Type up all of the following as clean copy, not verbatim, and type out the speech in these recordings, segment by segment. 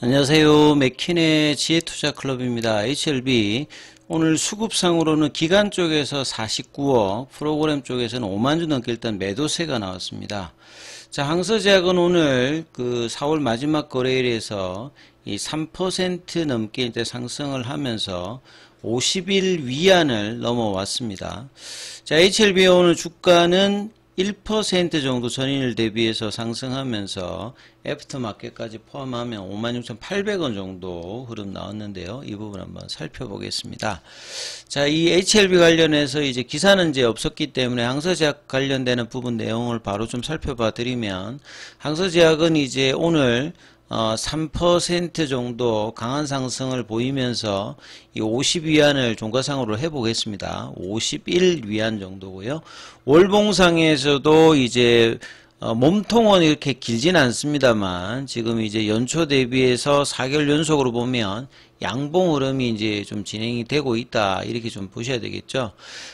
안녕하세요. 맥킨의 지혜투자클럽입니다. HLB 오늘 수급상으로는 기간 쪽에서 49억, 프로그램 쪽에서는 5만 주 넘게 일단 매도세가 나왔습니다. 자, 항서제약은 오늘 그 4월 마지막 거래일에서 이 3% 넘게 이제 상승을 하면서 50일 위안을 넘어왔습니다. 자, HLB 오늘 주가는 1% 정도 전일 대비해서 상승하면서 애프터마켓까지 포함하면 56,800원 정도 흐름 나왔는데요. 이 부분 한번 살펴보겠습니다. 자, 이 HLB 관련해서 이제 기사는 이제 없었기 때문에 항서제약 관련되는 부분 내용을 바로 좀 살펴봐 드리면, 항서제약은 이제 오늘 3% 정도 강한 상승을 보이면서 이 50위안을 종가상으로 해보겠습니다. 51위안 정도고요. 월봉상에서도 이제 몸통은 이렇게 길진 않습니다만 지금 이제 연초 대비해서 4개월 연속으로 보면 양봉 흐름이 이제 좀 진행이 되고 있다, 이렇게 좀 보셔야 되겠죠.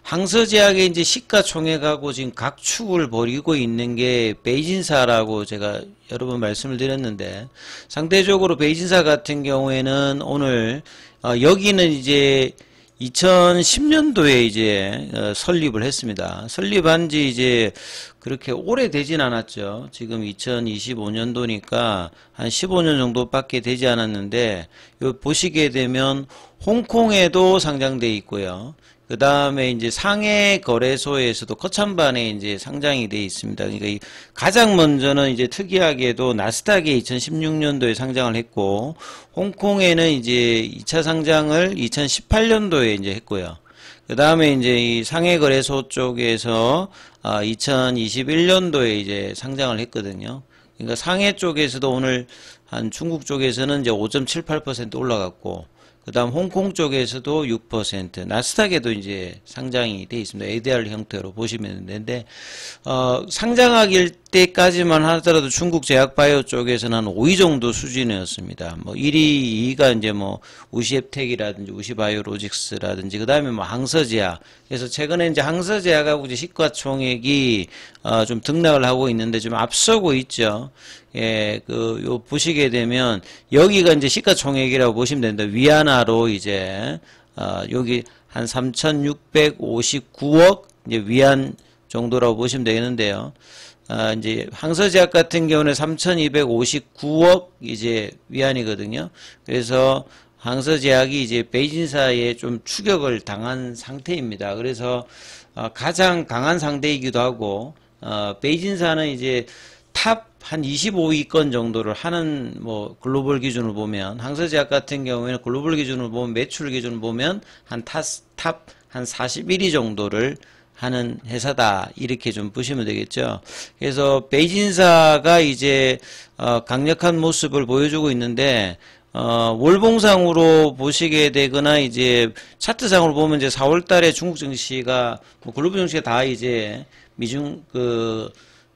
항서제약의 이제 시가총액하고 지금 각축을 벌이고 있는 게 베이진사라고 제가 여러 번 말씀을 드렸는데, 상대적으로 베이진사 같은 경우에는 오늘 여기는 이제 2010년도에 이제 설립을 했습니다. 설립한 지 이제 그렇게 오래되진 않았죠. 지금 2025년도니까 한 15년 정도밖에 되지 않았는데, 요 보시게 되면 홍콩에도 상장돼 있고요. 그 다음에 이제 상해 거래소에서도 거창반에 이제 상장이 돼 있습니다. 그러니까 가장 먼저는 이제 특이하게도 나스닥에 2016년도에 상장을 했고, 홍콩에는 이제 2차 상장을 2018년도에 이제 했고요. 그 다음에 이제 이 상해 거래소 쪽에서 2021년도에 이제 상장을 했거든요. 그러니까 상해 쪽에서도 오늘 한 중국 쪽에서는 이제 5.78% 올라갔고, 그 다음 홍콩 쪽에서도 6%, 나스닥에도 이제 상장이 되어 있습니다. ADR 형태로 보시면 되는데, 상장하길 때까지만 하더라도 중국 제약바이오 쪽에서는 한 5위 정도 수준이었습니다. 뭐 1위, 2위가 이제 뭐 우시앱텍이라든지 우시바이오로직스라든지, 그 다음에 뭐 항서제약. 그래서 최근에 이제 항서제약하고 이제 시가총액이 좀 등락을 하고 있는데 좀 앞서고 있죠. 예, 요 보시게 되면 여기가 이제 시가총액이라고 보시면 됩니다. 위안화로 이제 여기 한 3,659억 이제 위안 정도라고 보시면 되겠는데요. 이제 항서제약 같은 경우는 3,259억 이제 위안이거든요. 그래서 항서제약이 이제 베이진사에 좀 추격을 당한 상태입니다. 그래서 가장 강한 상대이기도 하고, 베이진사는 이제 탑 한 25위권 정도를 하는, 뭐 글로벌 기준으로 보면, 항서제약 같은 경우에는 글로벌 기준으로 보면, 매출 기준으로 보면 한 탑 한 41위 정도를 하는 회사다, 이렇게 좀 보시면 되겠죠. 그래서 베이진사가 이제 강력한 모습을 보여주고 있는데, 월봉상으로 보시게 되거나 이제 차트상으로 보면 이제 4월 달에 중국 증시가 뭐 글로벌 증시가 다 이제 미중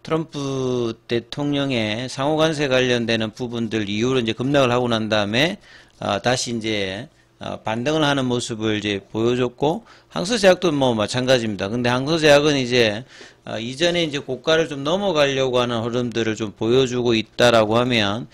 트럼프 대통령의 상호관세 관련되는 부분들 이후로 이제 급락을 하고 난 다음에 다시 이제 반등을 하는 모습을 이제 보여줬고, 항서제약도 뭐 마찬가지입니다. 근데 항서제약은 이제 이전에 이제 고가를 좀 넘어가려고 하는 흐름들을 좀 보여주고 있다라고 하면,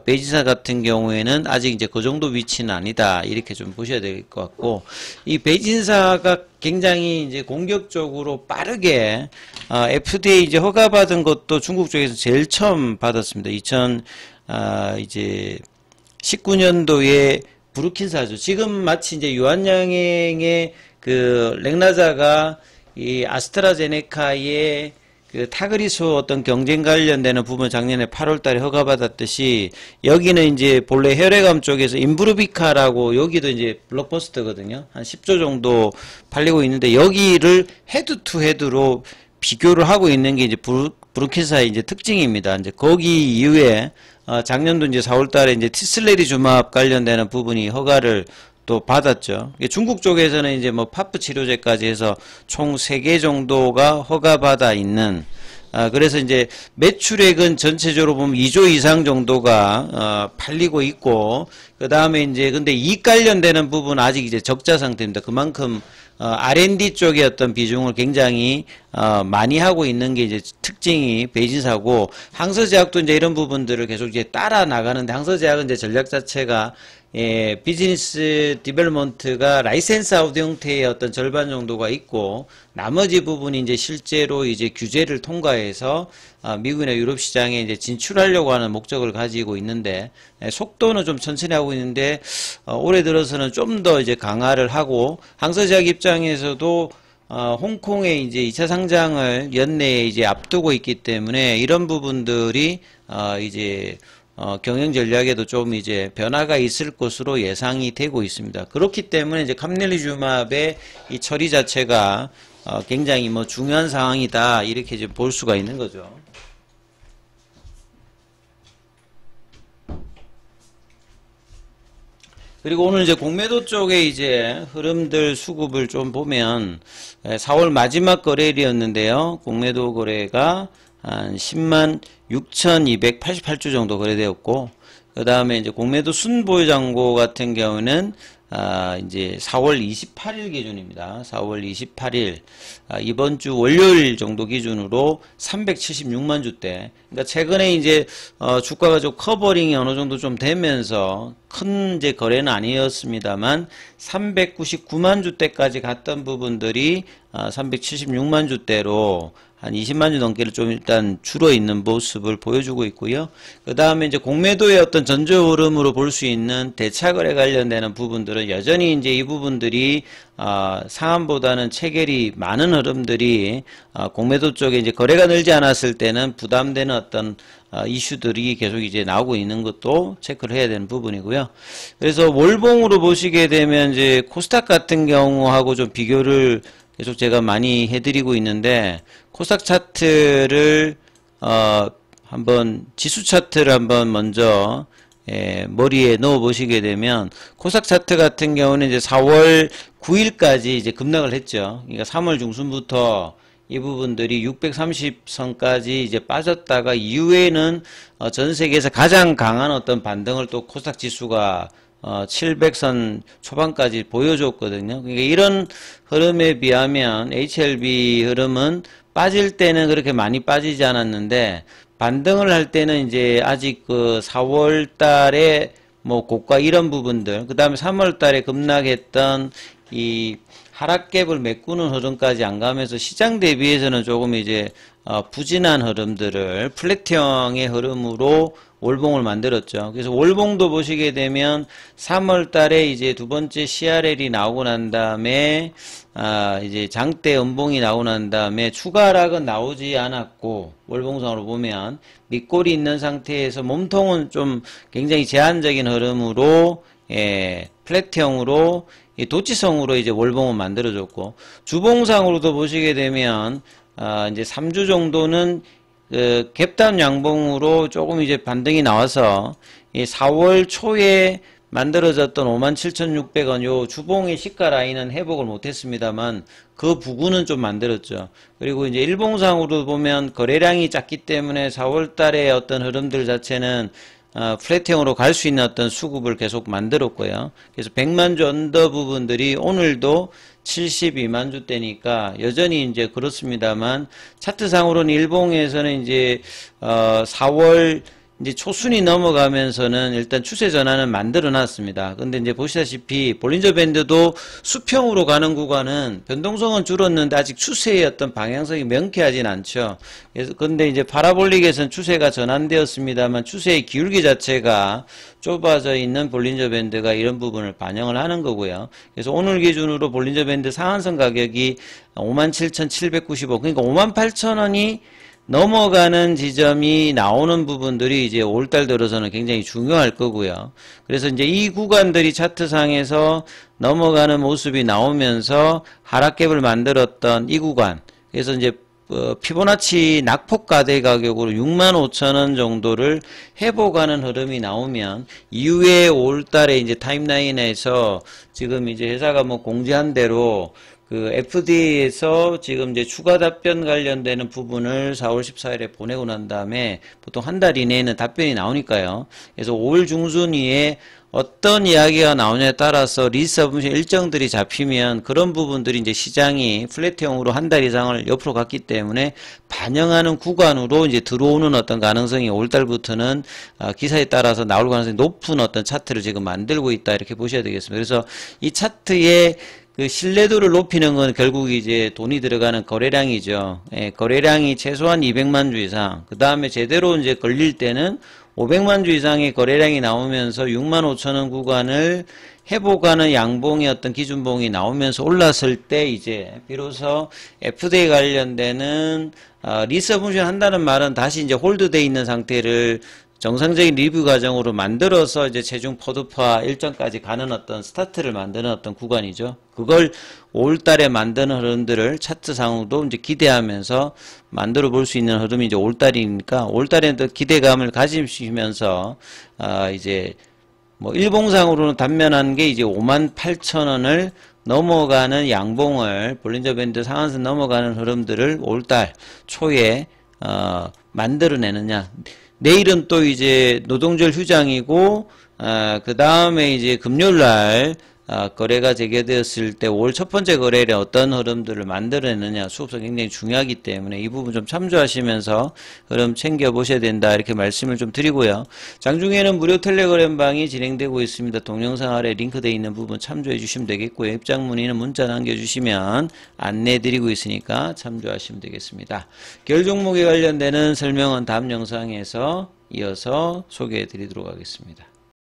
베이진사 같은 경우에는 아직 이제 그 정도 위치는 아니다, 이렇게 좀 보셔야 될 것 같고, 이 베이진사가 굉장히 이제 공격적으로 빠르게 FDA 이제 허가받은 것도 중국 쪽에서 제일 처음 받았습니다. 이제 19년도에 브루킨사죠. 지금 마치 이제 유한양행의 그 렉나자가 이 아스트라제네카의 그 타그리수 어떤 경쟁 관련되는 부분 작년에 8월 달에 허가받았듯이, 여기는 이제 본래 혈액암 쪽에서 인브루비카라고, 여기도 이제 블록버스터거든요. 한 10조 정도 팔리고 있는데, 여기를 헤드 투 헤드로 비교를 하고 있는 게 이제 브루킨사의 이제 특징입니다. 이제 거기 이후에 작년도 이제 4월 달에 이제 티슬레리주맙 관련되는 부분이 허가를 또 받았죠. 중국 쪽에서는 이제 뭐 파프 치료제까지 해서 총 3개 정도가 허가받아 있는, 그래서 이제 매출액은 전체적으로 보면 2조 이상 정도가 팔리고 있고, 그 다음에 이제 근데 이익 관련되는 부분은 아직 이제 적자 상태입니다. 그만큼 R&D 쪽의 어떤 비중을 굉장히 많이 하고 있는 게 이제 특징이 베이징사고, 항서제약도 이제 이런 부분들을 계속 이제 따라 나가는데, 항서제약은 이제 전략 자체가 비즈니스 디벨롭먼트가 라이센스 아웃 형태의 어떤 절반 정도가 있고, 나머지 부분이 이제 실제로 이제 규제를 통과해서 미국이나 유럽 시장에 이제 진출하려고 하는 목적을 가지고 있는데, 속도는 좀 천천히 하고 있는데, 올해 들어서는 좀 더 이제 강화를 하고, 항서제약 입장에서도 홍콩의 이제 2차 상장을 연내에 이제 앞두고 있기 때문에 이런 부분들이 이제 경영 전략에도 좀 이제 변화가 있을 것으로 예상이 되고 있습니다. 그렇기 때문에 이제 캄넬리주맙의 이 처리 자체가 굉장히 뭐 중요한 상황이다, 이렇게 이제 볼 수가 있는 거죠. 그리고 오늘 이제 공매도 쪽에 이제 흐름들 수급을 좀 보면 4월 마지막 거래일이었는데요. 공매도 거래가 한 10만 6,288주 정도 거래되었고, 그 다음에 이제 공매도 순보유잔고 같은 경우는 이제 4월 28일 기준입니다. 4월 28일 이번 주 월요일 정도 기준으로 376만 주대. 그러니까 최근에 이제 주가가 좀 커버링이 어느 정도 좀 되면서 큰 이제 거래는 아니었습니다만 399만 주대까지 갔던 부분들이 376만 주대로 한 20만 주 넘게를 좀 일단 줄어 있는 모습을 보여주고 있고요. 그 다음에 이제 공매도의 어떤 전조 흐름으로 볼 수 있는 대차거래 관련되는 부분들은 여전히 이제 이 부분들이 상한보다는 체결이 많은 흐름들이 공매도 쪽에 이제 거래가 늘지 않았을 때는 부담되는 어떤 이슈들이 계속 이제 나오고 있는 것도 체크를 해야 되는 부분이고요. 그래서 월봉으로 보시게 되면 이제 코스닥 같은 경우하고 좀 비교를 계속 제가 많이 해드리고 있는데, 코스닥 차트를 한번 지수 차트를 한번 먼저 머리에 넣어 보시게 되면, 코스닥 차트 같은 경우는 이제 4월 9일까지 이제 급락을 했죠. 그러니까 3월 중순부터 이 부분들이 630선까지 이제 빠졌다가 이후에는 전 세계에서 가장 강한 어떤 반등을 또 코스닥 지수가 700선 초반까지 보여줬거든요. 그러니까 이런 흐름에 비하면 HLB 흐름은 빠질 때는 그렇게 많이 빠지지 않았는데, 반등을 할 때는 이제 아직 그 4월 달에 뭐 고가 이런 부분들, 그 다음에 3월 달에 급락했던 이 하락갭을 메꾸는 흐름까지 안 가면서 시장 대비해서는 조금 이제 부진한 흐름들을 플랫형의 흐름으로 월봉을 만들었죠. 그래서 월봉도 보시게 되면 3월 달에 이제 두 번째 CRL이 나오고 난 다음에 이제 장대 음봉이 나오고 난 다음에 추가 하락은 나오지 않았고, 월봉상으로 보면 밑골이 있는 상태에서 몸통은 좀 굉장히 제한적인 흐름으로 플랫형으로 도치성으로 이제 월봉을 만들어줬고, 주봉상으로도 보시게 되면 이제 3주 정도는 갭다운 양봉으로 조금 이제 반등이 나와서 이 4월 초에 만들어졌던 57,600원 요 주봉의 시가 라인은 회복을 못했습니다만 그 부근은 좀 만들었죠. 그리고 이제 일봉상으로 보면 거래량이 작기 때문에 4월 달에 어떤 흐름들 자체는 플랫형으로 갈 수 있는 어떤 수급을 계속 만들었고요. 그래서 100만 주 언더 부분들이 오늘도 72만 주대니까 여전히 이제 그렇습니다만, 차트상으로는 일봉에서는 이제 4월 이제 초순이 넘어가면서는 일단 추세 전환은 만들어 놨습니다. 근데 이제 보시다시피 볼린저 밴드도 수평으로 가는 구간은 변동성은 줄었는데 아직 추세의 어떤 방향성이 명쾌하진 않죠. 그래서 근데 이제 파라볼릭에서는 추세가 전환되었습니다만 추세의 기울기 자체가 좁아져 있는 볼린저 밴드가 이런 부분을 반영을 하는 거고요. 그래서 오늘 기준으로 볼린저 밴드 상한선 가격이 57,795, 그러니까 58,000원이 넘어가는 지점이 나오는 부분들이 이제 5월달 들어서는 굉장히 중요할 거고요. 그래서 이제 이 구간들이 차트상에서 넘어가는 모습이 나오면서 하락갭을 만들었던 이 구간, 그래서 이제 피보나치 낙폭가대 가격으로 65,000원 정도를 회복하는 흐름이 나오면 이후에 5월달에 이제 타임라인에서 지금 이제 회사가 뭐 공지한 대로 그 FDA에서 지금 이제 추가 답변 관련되는 부분을 4월 14일에 보내고 난 다음에 보통 한 달 이내에는 답변이 나오니까요. 그래서 5월 중순위에 어떤 이야기가 나오냐에 따라서 리서브션 일정들이 잡히면 그런 부분들이 이제 시장이 플랫형으로 한 달 이상을 옆으로 갔기 때문에 반영하는 구간으로 이제 들어오는 어떤 가능성이 5월달부터는 기사에 따라서 나올 가능성이 높은 어떤 차트를 지금 만들고 있다 이렇게 보셔야 되겠습니다. 그래서 이 차트의 그 신뢰도를 높이는 건 결국 이제 돈이 들어가는 거래량이죠. 예, 거래량이 최소한 200만 주 이상. 그 다음에 제대로 이제 걸릴 때는 500만 주 이상의 거래량이 나오면서 6만 5천 원 구간을 회복하는 양봉의 어떤 기준봉이 나오면서 올랐을 때 이제 비로소 FDA 관련되는 리서브션 한다는 말은 다시 이제 홀드돼 있는 상태를 정상적인 리뷰 과정으로 만들어서 이제 최종 포드화 일정까지 가는 어떤 스타트를 만드는 어떤 구간이죠. 그걸 5월달에 만드는 흐름들을 차트상으로도 이제 기대하면서 만들어 볼 수 있는 흐름이 이제 5월달이니까 5월달에도 기대감을 가지시면서 이제 뭐 일봉상으로는 단면한 게 이제 58,000원을 넘어가는 양봉을 볼린저 밴드 상한선 넘어가는 흐름들을 5월달 초에 만들어내느냐. 내일은 또 이제 노동절 휴장이고 그 다음에 이제 금요일날 거래가 재개되었을 때 5월 첫 번째 거래일에 어떤 흐름들을 만들어내느냐 수급성 굉장히 중요하기 때문에 이 부분 좀 참조하시면서 흐름 챙겨보셔야 된다 이렇게 말씀을 좀 드리고요. 장중에는 무료 텔레그램방이 진행되고 있습니다. 동영상 아래 링크되어 있는 부분 참조해 주시면 되겠고요. 입장 문의는 문자 남겨주시면 안내드리고 있으니까 참조하시면 되겠습니다. 계열 종목에 관련되는 설명은 다음 영상에서 이어서 소개해 드리도록 하겠습니다.